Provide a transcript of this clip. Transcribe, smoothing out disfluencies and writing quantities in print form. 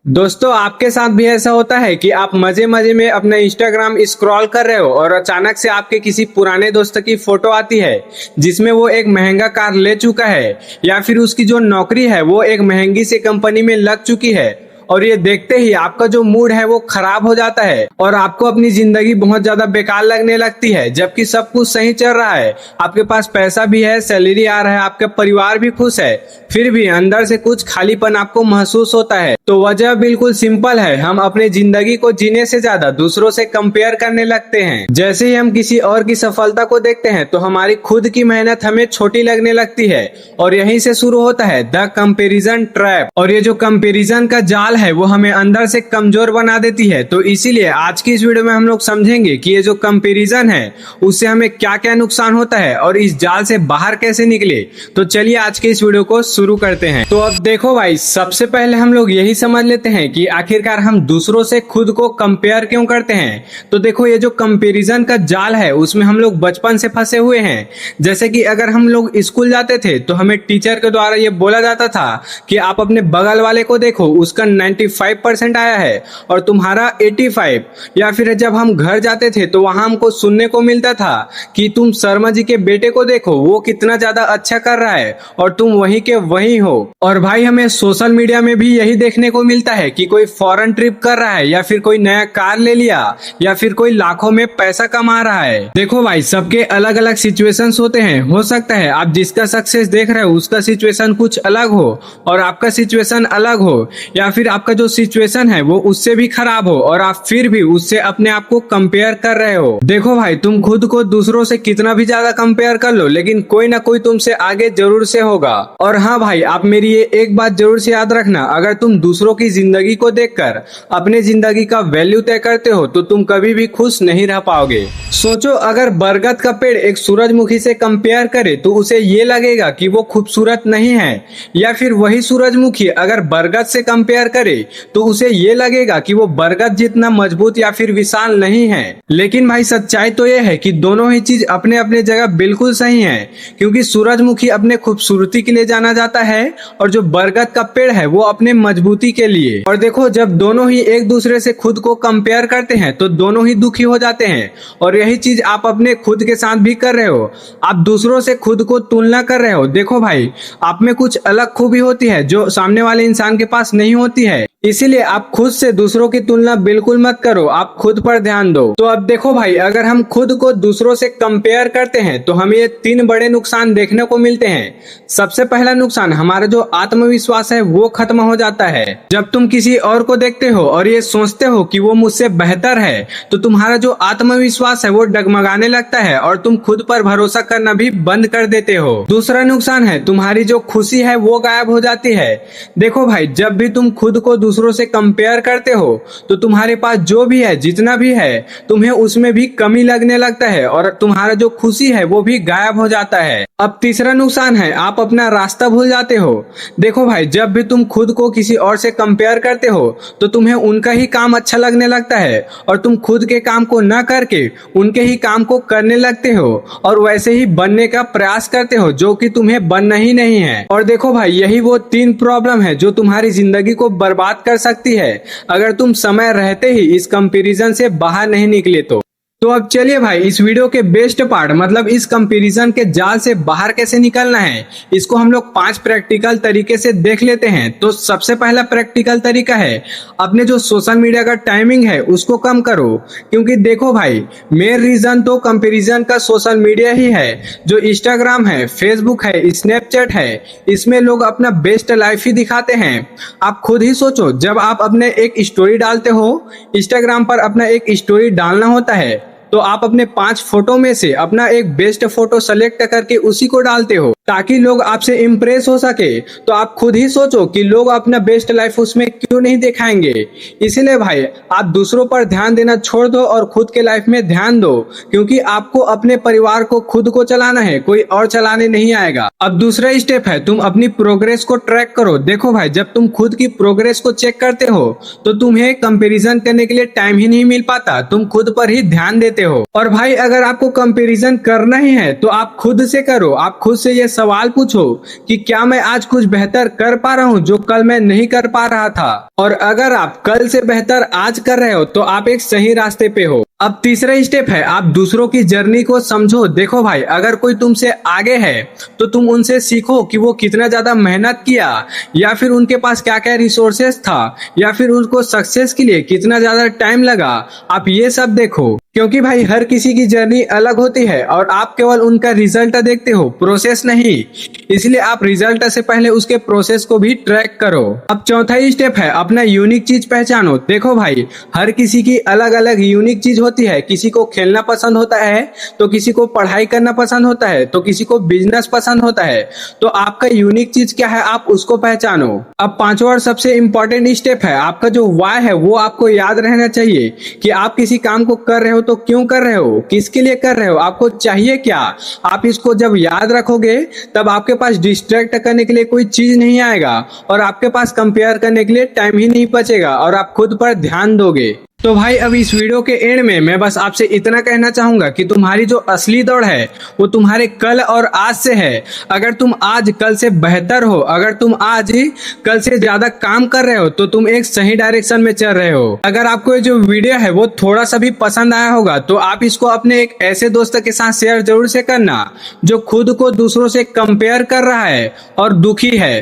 दोस्तों, आपके साथ भी ऐसा होता है कि आप मजे मजे में अपना इंस्टाग्राम स्क्रॉल कर रहे हो और अचानक से आपके किसी पुराने दोस्त की फोटो आती है जिसमें वो एक महंगा कार ले चुका है या फिर उसकी जो नौकरी है वो एक महंगी सी कंपनी में लग चुकी है। और ये देखते ही आपका जो मूड है वो खराब हो जाता है और आपको अपनी जिंदगी बहुत ज्यादा बेकार लगने लगती है, जबकि सब कुछ सही चल रहा है। आपके पास पैसा भी है, सैलरी आ रहा है, आपका परिवार भी खुश है, फिर भी अंदर से कुछ खालीपन आपको महसूस होता है। तो वजह बिल्कुल सिंपल है, हम अपनी जिंदगी को जीने से ज्यादा दूसरों से कंपेयर करने लगते हैं। जैसे ही हम किसी और की सफलता को देखते हैं तो हमारी खुद की मेहनत हमें छोटी लगने लगती है और यहीं से शुरू होता है द कंपैरिजन ट्रैप। और ये जो कंपैरिजन का जाल है वो हमें अंदर से कमजोर बना देती है। तो इसीलिए आज की इस वीडियो में हम लोग समझेंगे कि ये जो कंपैरिजन है उससे हमें क्या क्या नुकसान होता है और इस जाल से बाहर कैसे निकले। तो चलिए आज के इस वीडियो को शुरू करते हैं। तो अब देखो भाई, सबसे पहले हम लोग यही समझ लेते हैं कि आखिरकार हम दूसरों से खुद को कंपेयर क्यों करते हैं। तो देखो, ये जो कंपैरिजन का जाल है उसमें हम लोग बचपन से फंसे हुए हैं। जैसे कि अगर हम लोग स्कूल जाते थे तो हमें टीचर के द्वारा ये बोला जाता था कि आप अपने बगल वाले को देखो, उसका 95% आया है और तुम्हारा 85। या फिर जब हम घर जाते थे तो वहां हमको सुनने को मिलता था कि तुम शर्मा जी के बेटे को देखो, वो कितना ज्यादा अच्छा कर रहा है और तुम वहीं के वहीं हो। और भाई, हमें सोशल मीडिया में भी यही देखने को मिलता है कि कोई फॉरेन ट्रिप कर रहा है या फिर कोई नया कार ले लिया या फिर कोई लाखों में पैसा कमा रहा है। देखो भाई, सबके अलग अलग सिचुएशंस होते हैं। हो सकता है आप जिसका सक्सेस देख रहे हो उसका सिचुएशन कुछ अलग हो और आपका सिचुएशन अलग हो, या फिर आपका जो सिचुएशन है वो उससे भी खराब हो और आप फिर भी उससे अपने आप को कंपेयर कर रहे हो। देखो भाई, तुम खुद को दूसरों से कितना भी ज्यादा कंपेयर कर लो लेकिन कोई ना कोई तुमसे आगे जरूर से होगा। और हाँ भाई, आप मेरी ये एक बात जरूर से याद रखना, अगर तुम दूसरों की जिंदगी को देखकर अपने जिंदगी का वैल्यू तय करते हो तो तुम कभी भी खुश नहीं रह पाओगे। सोचो, अगर बरगद का पेड़ एक सूरजमुखी से कंपेयर करे तो उसे ये लगेगा कि वो खूबसूरत नहीं है, या फिर वही सूरजमुखी अगर बरगद से कंपेयर करे तो उसे ये लगेगा कि वो बरगद जितना मजबूत या फिर विशाल नहीं है। लेकिन भाई, सच्चाई तो ये है कि दोनों ही चीज अपने अपने जगह बिल्कुल सही है, क्योंकि सूरजमुखी अपने खूबसूरती के लिए जाना जाता है और जो बरगद का पेड़ है वो अपने मजबूती के लिए। और देखो, जब दोनों ही एक दूसरे से खुद को कंपेयर करते हैं तो दोनों ही दुखी हो जाते हैं। और यही चीज आप अपने खुद के साथ भी कर रहे हो, आप दूसरों से खुद को तुलना कर रहे हो। देखो भाई, आप में कुछ अलग खूबी होती है जो सामने वाले इंसान के पास नहीं होती है, इसीलिए आप खुद से दूसरों की तुलना बिल्कुल मत करो, आप खुद पर ध्यान दो। तो अब देखो भाई, अगर हम खुद को दूसरों से कंपेयर करते हैं तो हमें ये 3 बड़े नुकसान देखने को मिलते हैं। सबसे पहला नुकसान, हमारा जो आत्मविश्वास है वो खत्म हो जाता है। जब तुम किसी और को देखते हो और ये सोचते हो कि वो मुझसे बेहतर है तो तुम्हारा जो आत्मविश्वास है वो डगमगाने लगता है और तुम खुद पर भरोसा करना भी बंद कर देते हो। दूसरा नुकसान है, तुम्हारी जो खुशी है वो गायब हो जाती है। देखो भाई, जब भी तुम खुद को दूसरों से कंपेयर करते हो तो तुम्हारे पास जो भी है, जितना भी है, तुम्हें उसमें भी कमी लगने लगता है और तुम्हारा जो खुशी है वो भी गायब हो जाता है। अब तीसरा नुकसान है, आप अपना रास्ता भूल जाते हो। देखो भाई, जब भी तुम खुद को किसी और से कंपेयर करते हो तो तुम्हें उनका ही काम अच्छा लगने लगता है और तुम खुद के काम को न करके उनके ही काम को करने लगते हो और वैसे ही बनने का प्रयास करते हो जो कि तुम्हें बनना ही नहीं है। और देखो भाई, यही वो 3 प्रॉब्लम है जो तुम्हारी जिंदगी को बर्बाद कर सकती है अगर तुम समय रहते ही इस कंपैरिजन से बाहर नहीं निकले तो अब चलिए भाई, इस वीडियो के बेस्ट पार्ट मतलब इस कंपैरिजन के जाल से बाहर कैसे निकलना है, इसको हम लोग 5 प्रैक्टिकल तरीके से देख लेते हैं। तो सबसे पहला प्रैक्टिकल तरीका है, अपने जो सोशल मीडिया का टाइमिंग है उसको कम करो। क्योंकि देखो भाई, मेन रीजन तो कंपैरिजन का सोशल मीडिया ही है। जो इंस्टाग्राम है, फेसबुक है, स्नैपचैट है, इसमें लोग अपना बेस्ट लाइफ ही दिखाते हैं। आप खुद ही सोचो, जब आप अपने एक स्टोरी डालते हो, इंस्टाग्राम पर अपना एक स्टोरी डालना होता है तो आप अपने 5 फोटो में से अपना एक बेस्ट फोटो सेलेक्ट करके उसी को डालते हो ताकि लोग आपसे इम्प्रेस हो सके। तो आप खुद ही सोचो कि लोग अपना बेस्ट लाइफ उसमें क्यों नहीं दिखाएंगे। इसीलिए भाई, आप दूसरों पर ध्यान देना छोड़ दो और खुद के लाइफ में ध्यान दो, क्योंकि आपको अपने परिवार को खुद को चलाना है, कोई और चलाने नहीं आएगा। अब दूसरा स्टेप है, तुम अपनी प्रोग्रेस को ट्रैक करो। देखो भाई, जब तुम खुद की प्रोग्रेस को चेक करते हो तो तुम्हें कंपैरिजन करने के लिए टाइम ही नहीं मिल पाता, तुम खुद पर ही ध्यान देते हो। और भाई, अगर आपको कंपैरिजन करना ही है तो आप खुद से करो, आप खुद से ये सवाल पूछो कि क्या मैं आज कुछ बेहतर कर पा रहा हूँ जो कल मैं नहीं कर पा रहा था। और अगर आप कल से बेहतर आज कर रहे हो तो आप एक सही रास्ते पे हो। अब तीसरा स्टेप है, आप दूसरों की जर्नी को समझो। देखो भाई, अगर कोई तुमसे आगे है तो तुम उनसे सीखो कि वो कितना ज्यादा मेहनत किया, या फिर उनके पास क्या क्या रिसोर्सेस था, या फिर उनको सक्सेस के लिए कितना ज्यादा टाइम लगा। आप ये सब देखो, क्योंकि भाई हर किसी की जर्नी अलग होती है और आप केवल उनका रिजल्ट देखते हो, प्रोसेस नहीं। इसलिए आप रिजल्ट से पहले उसके प्रोसेस को भी ट्रैक करो। अब चौथा ही स्टेप है, अपना यूनिक चीज पहचानो। देखो भाई, हर किसी की अलग अलग यूनिक चीज होती है। किसी को खेलना पसंद होता है, तो किसी को पढ़ाई करना पसंद होता है, तो किसी को बिजनेस पसंद होता है। तो आपका यूनिक चीज क्या है, आप उसको पहचानो। अब पांचवा और सबसे इंपॉर्टेंट स्टेप है, आपका जो वाय है वो आपको याद रहना चाहिए कि आप किसी काम को कर रहे हो तो क्यों कर रहे हो, किसके लिए कर रहे हो, आपको चाहिए क्या। आप इसको जब याद रखोगे तब आपके पास डिस्ट्रैक्ट करने के लिए कोई चीज नहीं आएगा और आपके पास कंपेयर करने के लिए टाइम ही नहीं बचेगा और आप खुद पर ध्यान दोगे। तो भाई अब इस वीडियो के एंड में मैं बस आपसे इतना कहना चाहूंगा कि तुम्हारी जो असली दौड़ है वो तुम्हारे कल और आज से है। अगर तुम आज कल से बेहतर हो, अगर तुम आज ही कल से ज्यादा काम कर रहे हो तो तुम एक सही डायरेक्शन में चल रहे हो। अगर आपको ये जो वीडियो है वो थोड़ा सा भी पसंद आया होगा तो आप इसको अपने एक ऐसे दोस्त के साथ शेयर जरूर से करना जो खुद को दूसरों से कंपेयर कर रहा है और दुखी है।